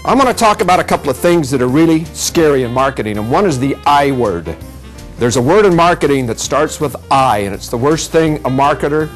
I'm going to talk about a couple of things that are really scary in marketing, and one is the I word. There's a word in marketing that starts with I, and it's the worst thing a marketer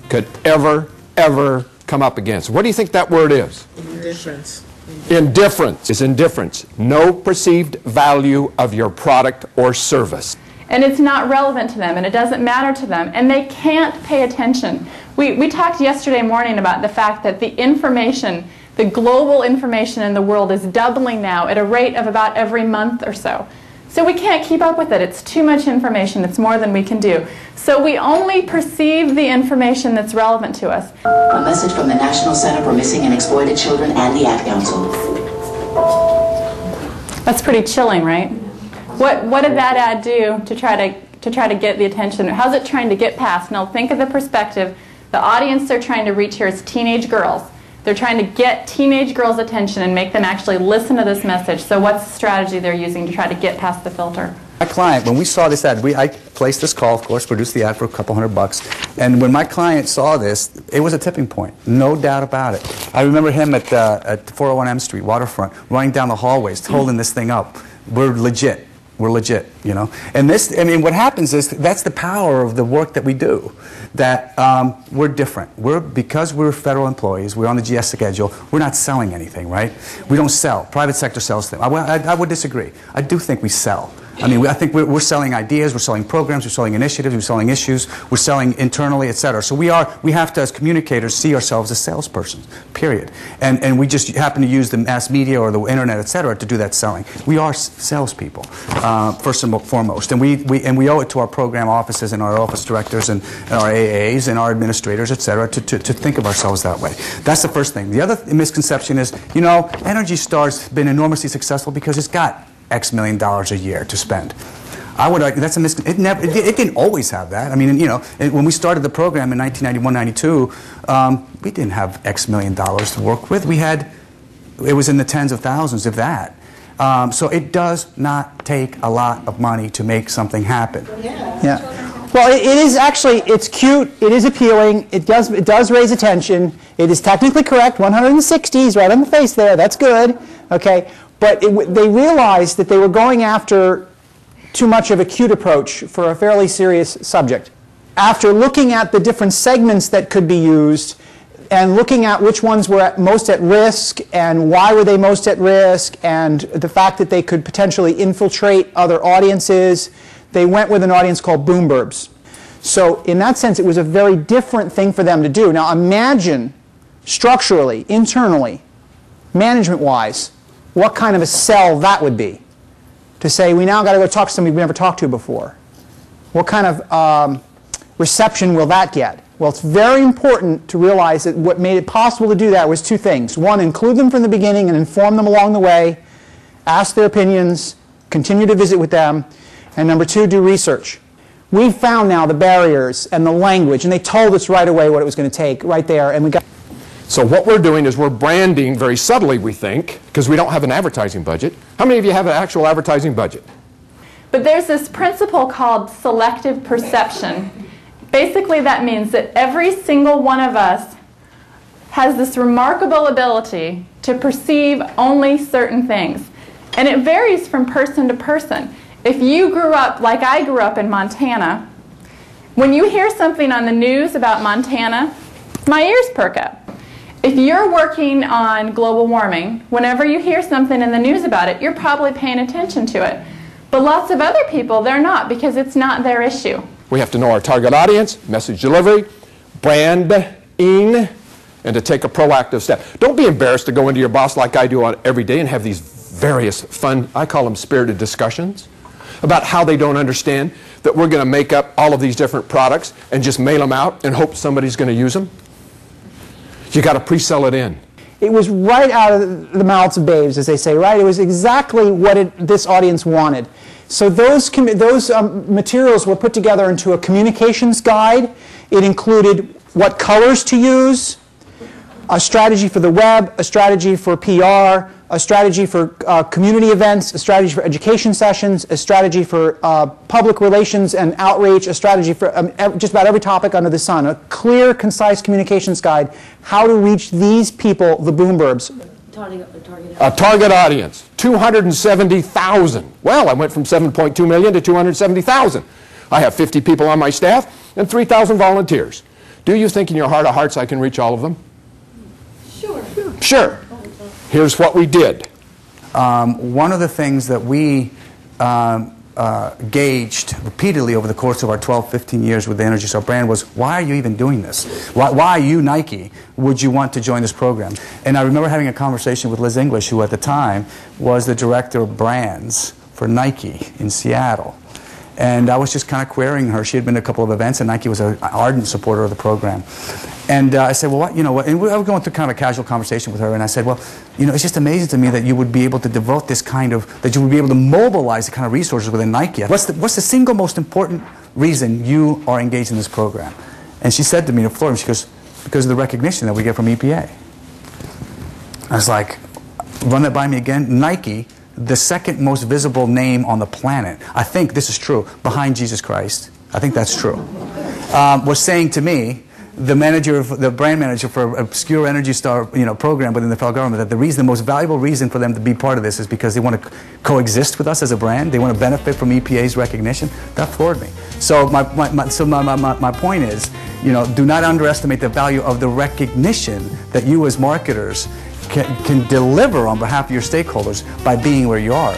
could ever come up against. What do you think that word is? Indifference. Indifference is indifference. No perceived value of your product or service. And it's not relevant to them, and it doesn't matter to them, and they can't pay attention. We talked yesterday morning about the fact that the information, the global information in the world is doubling now at a rate of about every month or so. So we can't keep up with it. It's too much information. It's more than we can do. So we only perceive the information that's relevant to us. A message from the National Center for Missing and Exploited Children and the Ad Council. That's pretty chilling, right? What did that ad do to try to get the attention? How's it trying to get past? Now think of the perspective. The audience they're trying to reach here is teenage girls. They're trying to get teenage girls' attention and make them actually listen to this message. So what's the strategy they're using to try to get past the filter? My client, when we saw this ad, I placed this call, of course, produced the ad for a couple $100. And when my client saw this, it was a tipping point, no doubt about it. I remember him at 401 M Street, Waterfront, running down the hallways, holding this thing up. We're legit. We're legit, you know. And this, I mean, what happens is that's the power of the work that we do. That we're different. Because we're federal employees, we're on the GS schedule, we're not selling anything, right? We don't sell. Private sector sells things. I would disagree. I do think we sell. I mean, I think we're selling ideas, we're selling programs, we're selling initiatives, we're selling issues, we're selling internally, et cetera. So we have to, as communicators, see ourselves as salespersons, period. And we just happen to use the mass media or the internet, et cetera, to do that selling. We are salespeople, first and foremost. And we owe it to our program offices and our office directors and our AAs and our administrators, et cetera, to think of ourselves that way. That's the first thing. The other misconception is, you know, Energy Star's been enormously successful because it's got X million dollars a year to spend. I would argue that's a misconception. It can always have that. I mean, you know, when we started the program in 1991-92, we didn't have X million dollars to work with. It was in the tens of thousands, if that. So it does not take a lot of money to make something happen. Yeah. Well, it is actually, it's cute, it is appealing, it does raise attention, it is technically correct, 160 is right on the face there, that's good, okay? But they realized that they were going after too much of a cute approach for a fairly serious subject. After looking at the different segments that could be used and looking at which ones were most at risk and why were they most at risk and the fact that they could potentially infiltrate other audiences, they went with an audience called boomburbs. So in that sense, it was a very different thing for them to do. Now imagine structurally, internally, management-wise, what kind of a sell that would be. To say, we now got to go talk to somebody we've never talked to before. What kind of reception will that get? Well, it's very important to realize that what made it possible to do that was two things. One, include them from the beginning and inform them along the way, ask their opinions, continue to visit with them, and number two, do research. We found now the barriers and the language, and they told us right away what it was going to take right there, and we got. So what we're doing is we're branding very subtly, we think, because we don't have an advertising budget. How many of you have an actual advertising budget? But there's this principle called selective perception. Basically that means that every single one of us has this remarkable ability to perceive only certain things. And it varies from person to person. If you grew up like I grew up in Montana, when you hear something on the news about Montana, my ears perk up. If you're working on global warming, whenever you hear something in the news about it, you're probably paying attention to it. But lots of other people, they're not, because it's not their issue. We have to know our target audience, message delivery, branding, and to take a proactive step. Don't be embarrassed to go into your boss like I do every day and have these various fun, I call them spirited discussions, about how they don't understand that we're going to make up all of these different products and just mail them out and hope somebody's going to use them. You got to pre-sell it in. It was right out of the mouths of babes, as they say, right? It was exactly what this audience wanted. So those materials were put together into a communications guide. It included what colors to use, a strategy for the web, a strategy for PR, a strategy for community events, a strategy for education sessions, a strategy for public relations and outreach, a strategy for just about every topic under the sun. A clear, concise communications guide, how to reach these people, the boomburbs. A target audience, 270,000. Well, I went from 7.2 million to 270,000. I have 50 people on my staff and 3,000 volunteers. Do you think in your heart of hearts I can reach all of them? Sure. Sure. Here's what we did. One of the things that we gauged repeatedly over the course of our 12, 15 years with the Energy Star brand was, why are you even doing this? Why you, Nike, would you want to join this program? And I remember having a conversation with Liz English, who at the time was the director of brands for Nike in Seattle. And I was just kind of querying her. She had been to a couple of events, and Nike was an ardent supporter of the program. And I said, well, what, you know what? And I was going through kind of a casual conversation with her, and I said, well, you know, it's just amazing to me that you would be able to devote this kind of, that you would be able to mobilize the kind of resources within Nike. What's the single most important reason you are engaged in this program? And she said to me on the floor, she goes, because of the recognition that we get from EPA. I was like, run that by me again. Nike, the second most visible name on the planet, I think this is true, behind Jesus Christ, I think that's true, was saying to me, the brand manager for an obscure Energy Star program within the federal government, that the most valuable reason for them to be part of this is because they want to coexist with us as a brand, they want to benefit from EPA's recognition. That floored me. So my point is, do not underestimate the value of the recognition that you as marketers can deliver on behalf of your stakeholders by being where you are.